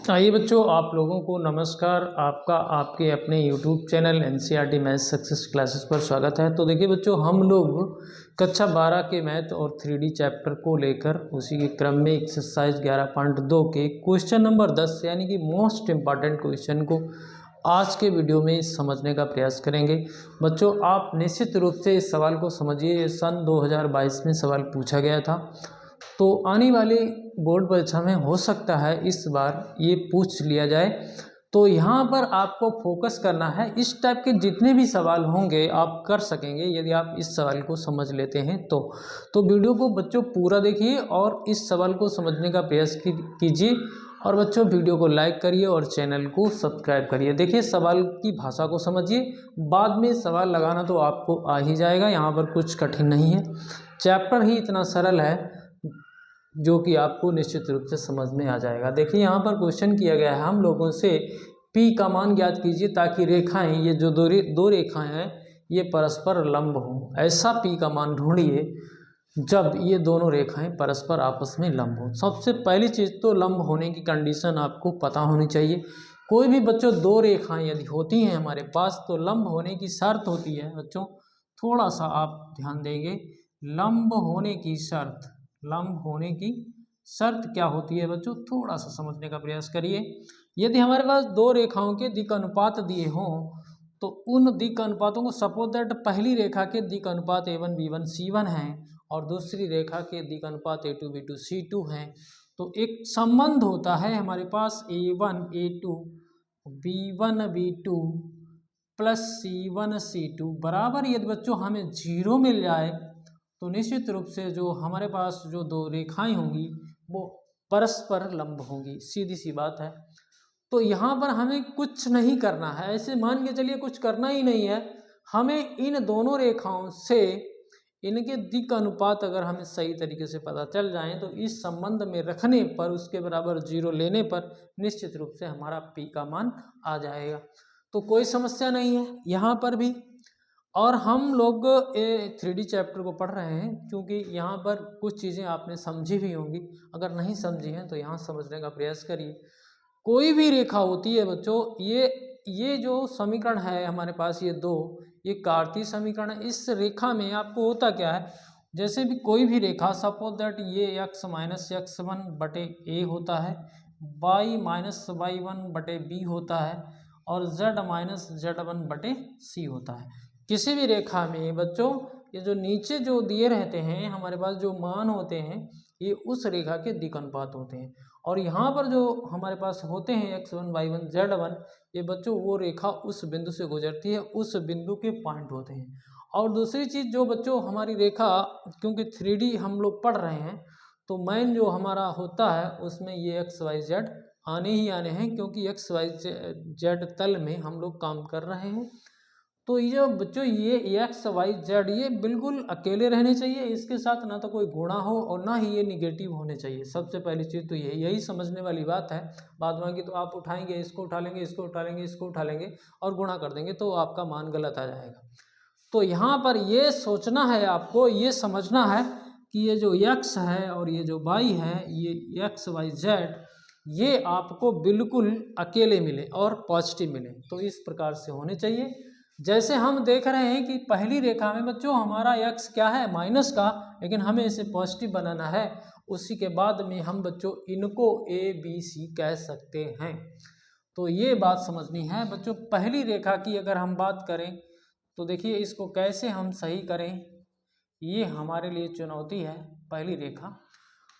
आइए बच्चों, आप लोगों को नमस्कार। आपका आपके अपने YouTube channel NCERT math success classes पर स्वागत है। तो देखिए बच्चों, हम लोग कक्षा 12 के मैथ और 3D चैप्टर को लेकर उसी के क्रम में एक्सरसाइज 11.2 के क्वेश्चन नंबर 10 यानी कि मोस्ट इम्पॉर्टेंट क्वेश्चन को आज के वीडियो में समझने का प्रयास करेंगे। बच्चों, आप निश्चित रूप से इस सवाल को समझिए। सन 2022 में सवाल पूछा गया था, तो आने वाली बोर्ड परीक्षा में हो सकता है इस बार ये पूछ लिया जाए। तो यहाँ पर आपको फोकस करना है। इस टाइप के जितने भी सवाल होंगे आप कर सकेंगे यदि आप इस सवाल को समझ लेते हैं तो वीडियो को बच्चों पूरा देखिए और इस सवाल को समझने का प्रयास कीजिए। और बच्चों, वीडियो को लाइक करिए और चैनल को सब्सक्राइब करिए। देखिए, सवाल की भाषा को समझिए, बाद में सवाल लगाना तो आपको आ ही जाएगा। यहाँ पर कुछ कठिन नहीं है, चैप्टर ही इतना सरल है जो कि आपको निश्चित रूप से समझ में आ जाएगा। देखिए, यहाँ पर क्वेश्चन किया गया है हम लोगों से P का मान ज्ञात कीजिए ताकि रेखाएं, ये जो दो रेखाएं हैं ये परस्पर लंब हो। ऐसा P का मान ढूंढिए जब ये दोनों रेखाएं परस्पर आपस में लंब हो। सबसे पहली चीज़ तो लंब होने की कंडीशन आपको पता होनी चाहिए। कोई भी बच्चों दो रेखाएं यदि होती हैं हमारे पास तो लंब होने की शर्त होती है। बच्चों, थोड़ा सा आप ध्यान देंगे, लंब होने की शर्त, लंब होने की शर्त क्या होती है बच्चों, थोड़ा सा समझने का प्रयास करिए। यदि हमारे पास दो रेखाओं के दिक् अनुपात दिए हों तो उन दिक् अनुपातों को, सपोज दैट पहली रेखा के दिक् अनुपात A1 B1 C1 हैं और दूसरी रेखा के दिक् अनुपात A2 B2 C2 हैं, तो एक संबंध होता है हमारे पास A1 A2 B1 B2 plus C1 C2 बराबर। यदि बच्चों हमें 0 मिल जाए तो निश्चित रूप से जो हमारे पास जो दो रेखाएं होंगी वो परस्पर लंब होंगी। सीधी सी बात है। तो यहाँ पर हमें कुछ नहीं करना है, ऐसे मान के चलिए कुछ करना ही नहीं है। हमें इन दोनों रेखाओं से इनके दिक् अनुपात अगर हमें सही तरीके से पता चल जाए तो इस संबंध में रखने पर, उसके बराबर 0 लेने पर निश्चित रूप से हमारा P का मान आ जाएगा। तो कोई समस्या नहीं है यहाँ पर भी। और हम लोग 3D चैप्टर को पढ़ रहे हैं क्योंकि यहाँ पर कुछ चीज़ें आपने समझी भी होंगी, अगर नहीं समझी हैं तो यहाँ समझने का प्रयास करिए। कोई भी रेखा होती है बच्चों, ये जो समीकरण है हमारे पास, ये कार्तीय समीकरण है। इस रेखा में आपको होता क्या है, जैसे भी कोई भी रेखा, सपोज दैट ये x माइनस x1 बटे a होता है, y माइनस y1 बटे b होता है और z माइनस z1 बटे c होता है। किसी भी रेखा में बच्चों ये जो नीचे जो दिए रहते हैं हमारे पास जो मान होते हैं ये उस रेखा के दिक् अनुपात होते हैं। और यहाँ पर जो हमारे पास होते हैं x1 y1 z1, ये बच्चों वो रेखा उस बिंदु से गुजरती है, उस बिंदु के पॉइंट होते हैं। और दूसरी चीज़ जो बच्चों हमारी रेखा, क्योंकि 3D हम लोग पढ़ रहे हैं तो मेन जो हमारा होता है उसमें ये x y z आने ही आने हैं, क्योंकि x y z तल में हम लोग काम कर रहे हैं। तो ये बच्चों ये एक्स वाई जेड ये बिल्कुल अकेले रहने चाहिए, इसके साथ ना तो कोई गुणा हो और ना ही ये निगेटिव होने चाहिए। सबसे पहली चीज़ तो यही समझने वाली बात है। बाद बाकी तो आप उठाएंगे, इसको उठा लेंगे, इसको उठा लेंगे, इसको उठा लेंगे और गुणा कर देंगे तो आपका मान गलत आ जाएगा। तो यहाँ पर ये सोचना है आपको, ये समझना है कि ये जो एक्स है और ये जो वाई है, ये एक्स वाई जेड ये आपको बिल्कुल अकेले मिले और पॉजिटिव मिले, तो इस प्रकार से होने चाहिए। जैसे हम देख रहे हैं कि पहली रेखा में बच्चों हमारा x क्या है, माइनस का, लेकिन हमें इसे पॉजिटिव बनाना है। उसी के बाद में हम बच्चों इनको a b c कह सकते हैं। तो ये बात समझनी है बच्चों। पहली रेखा की अगर हम बात करें तो देखिए इसको कैसे हम सही करें, ये हमारे लिए चुनौती है। पहली रेखा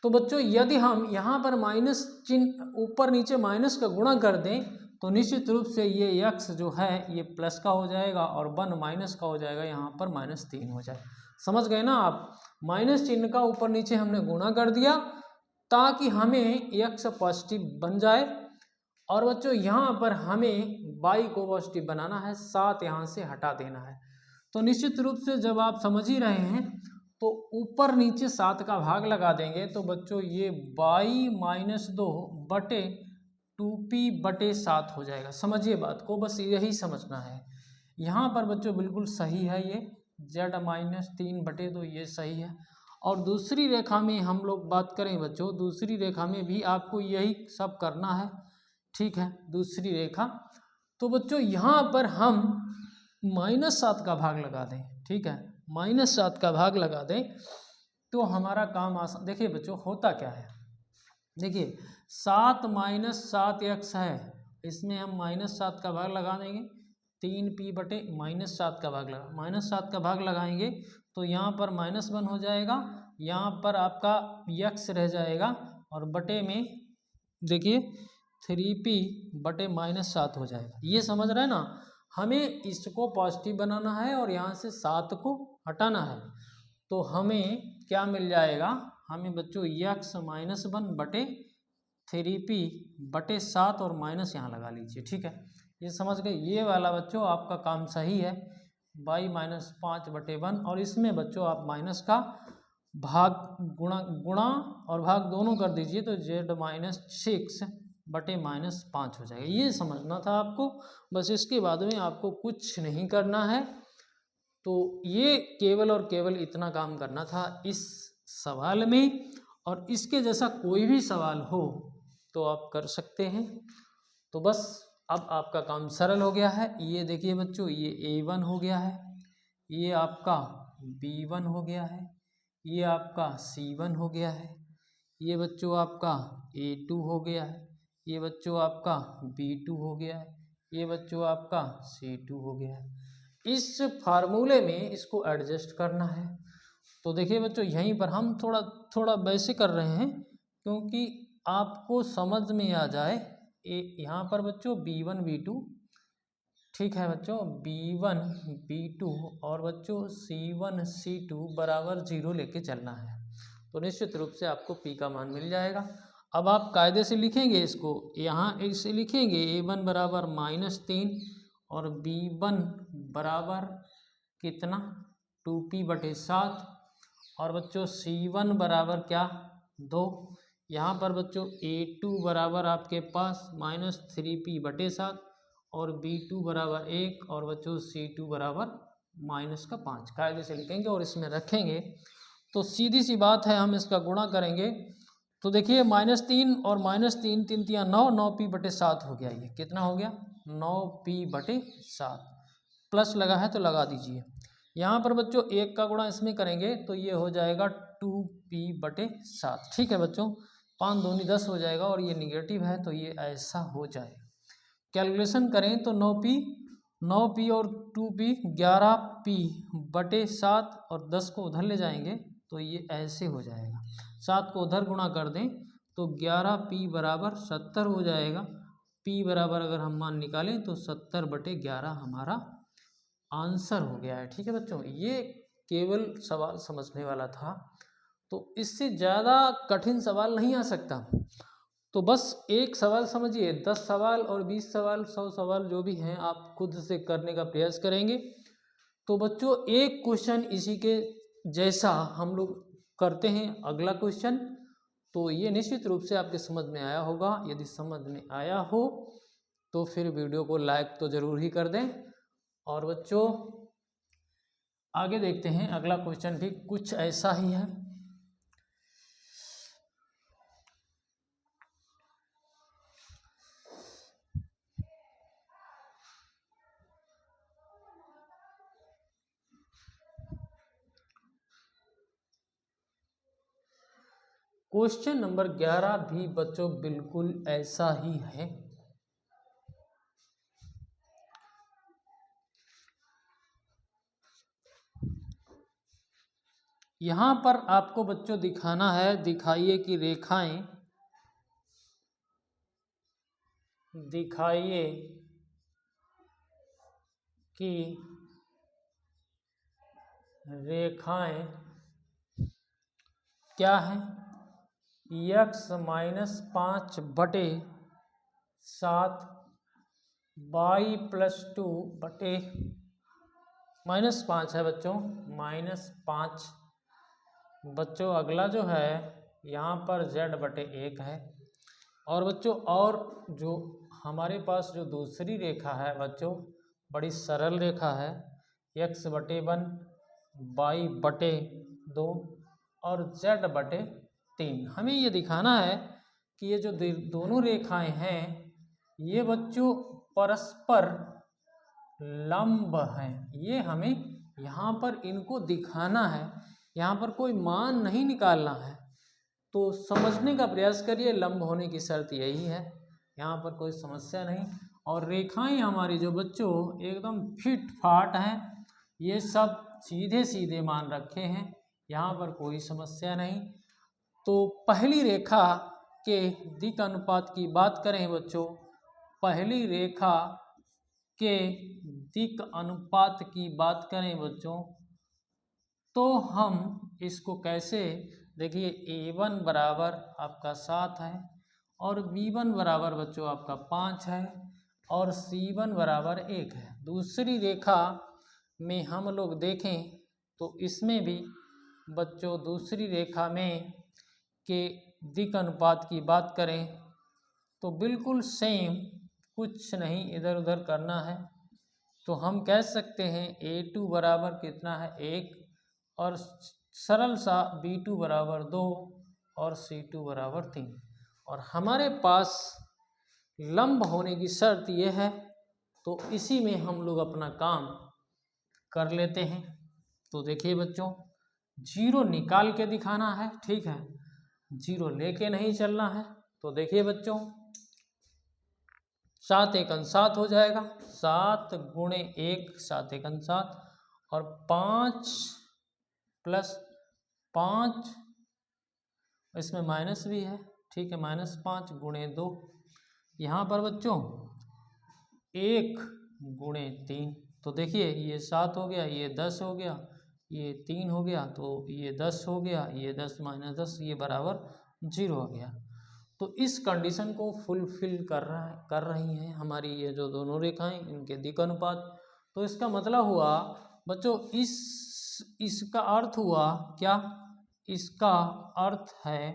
तो बच्चों यदि हम यहाँ पर माइनस चिन्ह ऊपर नीचे माइनस का गुणा कर दें तो निश्चित रूप से ये x जो है ये प्लस का हो जाएगा और 1 माइनस का हो जाएगा, यहाँ पर -3 हो जाए। समझ गए ना आप, माइनस चिन्ह का ऊपर नीचे हमने गुणा कर दिया ताकि हमें x पॉजिटिव बन जाए। और बच्चों यहाँ पर हमें y को पॉजिटिव बनाना है, 7 यहाँ से हटा देना है। तो निश्चित रूप से जब आप समझ ही रहे हैं तो ऊपर नीचे 7 का भाग लगा देंगे तो बच्चों ये y-2 बटे 2p बटे 7 हो जाएगा। समझिए बात को, बस यही समझना है। यहाँ पर बच्चों बिल्कुल सही है, ये z-3 बटे 2 ये सही है। और दूसरी रेखा में हम लोग बात करें बच्चों, दूसरी रेखा में भी आपको यही सब करना है। ठीक है, दूसरी रेखा। तो बच्चों यहाँ पर हम -7 का भाग लगा दें, ठीक है, -7 का भाग लगा दें तो हमारा काम आसान। देखिए बच्चों होता क्या है, देखिए 7 - 7 x है, इसमें हम -7 का भाग लगा देंगे, 3p बटे -7 का भाग लगा, -7 का भाग लगाएंगे तो यहाँ पर -1 हो जाएगा, यहाँ पर आपका x रह जाएगा और बटे में देखिए 3p बटे -7 हो जाएगा। ये समझ रहे हैं ना, हमें इसको पॉजिटिव बनाना है और यहाँ से 7 को हटाना है, तो हमें क्या मिल जाएगा, हमें बच्चों x -1 बटे 3p बटे 7 और माइनस यहाँ लगा लीजिए, ठीक है, ये समझ गए। ये वाला बच्चों आपका काम सही है, y -5 बटे 1, और इसमें बच्चों आप माइनस का भाग गुणा और भाग दोनों कर दीजिए तो z -6 बटे -5 हो जाएगा। ये समझना था आपको, बस इसके बाद में आपको कुछ नहीं करना है। तो ये केवल और केवल इतना काम करना था इस सवाल में, और इसके जैसा कोई भी सवाल हो तो आप कर सकते हैं। तो बस अब आपका काम सरल हो गया है। ये देखिए बच्चों, ये A1 हो गया है, ये आपका B1 हो गया है, ये आपका C1 हो गया है, ये बच्चों आपका A2 हो गया है, ये बच्चों आपका B2 हो गया है, ये बच्चों आपका C2 हो गया है। इस फार्मूले में इसको एडजस्ट करना है। तो देखिए बच्चों यहीं पर हम थोड़ा थोड़ा वैसे कर रहे हैं क्योंकि आपको समझ में आ जाए। यहाँ पर बच्चों B1 B2, ठीक है बच्चों, B1 B2 और बच्चों C1 C2 बराबर 0 लेके चलना है, तो निश्चित रूप से आपको P का मान मिल जाएगा। अब आप कायदे से लिखेंगे इसको, यहाँ इसे लिखेंगे A1 बराबर -3 और B1 बराबर कितना 2p बटे 7 और बच्चों C1 बराबर क्या 2। यहाँ पर बच्चों A2 बराबर आपके पास -3p बटे 7 और B2 बराबर 1 और बच्चों C2 बराबर -5। कायदे से लिखेंगे और इसमें रखेंगे तो सीधी सी बात है, हम इसका गुणा करेंगे तो देखिए -3 और -3 3 3 9, 9p बटे 7 हो गया। ये कितना हो गया 9p बटे 7, प्लस लगा है तो लगा दीजिए। यहाँ पर बच्चों 1 का गुणा इसमें करेंगे तो ये हो जाएगा 2p बटे 7, ठीक है बच्चों, 5 दूनी 10 हो जाएगा और ये निगेटिव है तो ये ऐसा हो जाएगा। कैलकुलेशन करें तो 9p और 2p 11p बटे 7 और 10 को उधर ले जाएंगे तो ये ऐसे हो जाएगा। 7 को उधर गुणा कर दें तो 11p बराबर 70 हो जाएगा। p बराबर अगर हम मान निकालें तो 70 बटे 11 हमारा आंसर हो गया है, ठीक है बच्चों। ये केवल सवाल समझने वाला था, तो इससे ज़्यादा कठिन सवाल नहीं आ सकता। तो बस एक सवाल समझिए, 10 सवाल और 20 सवाल 100 सवाल जो भी हैं आप खुद से करने का प्रयास करेंगे। तो बच्चों एक क्वेश्चन इसी के जैसा हम लोग करते हैं, अगला क्वेश्चन। तो ये निश्चित रूप से आपके समझ में आया होगा। यदि समझ में आया हो तो फिर वीडियो को लाइक तो ज़रूर ही कर दें। और बच्चों आगे देखते हैं, अगला क्वेश्चन भी कुछ ऐसा ही है। क्वेश्चन नंबर 11 भी बच्चों बिल्कुल ऐसा ही है। यहाँ पर आपको बच्चों दिखाना है, दिखाइए कि रेखाएं, दिखाइए कि रेखाएं क्या है, x -5 बटे 7 y +2 बटे -5 है बच्चों, -5। बच्चों अगला जो है यहाँ पर z बटे 1 है। और बच्चों और जो हमारे पास जो दूसरी रेखा है बच्चों, बड़ी सरल रेखा है, x बटे 1 y बटे 2 और z बटे 3। हमें ये दिखाना है कि ये जो दोनों रेखाएं हैं ये बच्चों परस्पर लंब हैं। ये हमें यहाँ पर इनको दिखाना है, यहाँ पर कोई मान नहीं निकालना है। तो समझने का प्रयास करिए, लंब होने की शर्त यही है, यहाँ पर कोई समस्या नहीं। और रेखाएं हमारी जो बच्चों एकदम फिट फाट हैं, ये सब सीधे सीधे मान रखे हैं, यहाँ पर कोई समस्या नहीं। तो पहली रेखा के दिक् अनुपात की बात करें बच्चों, पहली रेखा के दिक् अनुपात की बात करें बच्चों, तो हम इसको कैसे देखिए, A1 बराबर आपका 7 है और B1 बराबर बच्चों आपका 5 है और C1 बराबर 1 है। दूसरी रेखा में हम लोग देखें तो इसमें भी बच्चों दूसरी रेखा में के दिक् अनुपात की बात करें तो बिल्कुल सेम, कुछ नहीं इधर उधर करना है। तो हम कह सकते हैं A2 बराबर कितना है 1 और सरल सा B2 बराबर 2 और C2 बराबर 3। और हमारे पास लंब होने की शर्त यह है, तो इसी में हम लोग अपना काम कर लेते हैं। तो देखिए बच्चों, जीरो निकाल के दिखाना है, ठीक है, जीरो लेके नहीं चलना है। तो देखिए बच्चों, 7 एकम 7 हो जाएगा, 7 गुणे 1 7 एकम 7 और 5 प्लस 5, इसमें माइनस भी है, ठीक है, -5 गुणे 2। यहाँ पर बच्चों 1 गुणे 3, तो देखिए ये 7 हो गया, ये 10 हो गया, ये 3 हो गया, तो ये 10 हो गया, ये 10 - 10 ये बराबर 0 हो गया। तो इस कंडीशन को फुलफिल कर रही हैं हमारी ये जो दोनों रेखाएं, इनके दिक् अनुपात। तो इसका मतलब हुआ बच्चों, इसका अर्थ हुआ क्या, इसका अर्थ है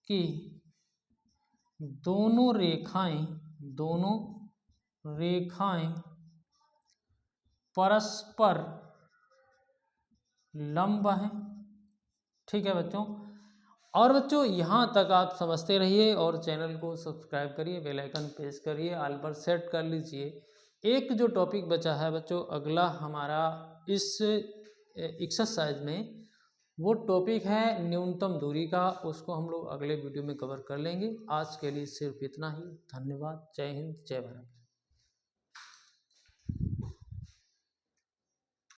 कि दोनों रेखाएं परस्पर लंब हैं, ठीक है बच्चों। और बच्चों यहाँ तक आप समझते रहिए और चैनल को सब्सक्राइब करिए, बेल आइकन प्रेस करिए, ऑल पर सेट कर लीजिए। एक जो टॉपिक बचा है बच्चों अगला हमारा इस एक्सरसाइज में, वो टॉपिक है न्यूनतम दूरी का, उसको हम लोग अगले वीडियो में कवर कर लेंगे। आज के लिए सिर्फ इतना ही, धन्यवाद, जय हिंद, जय भारत।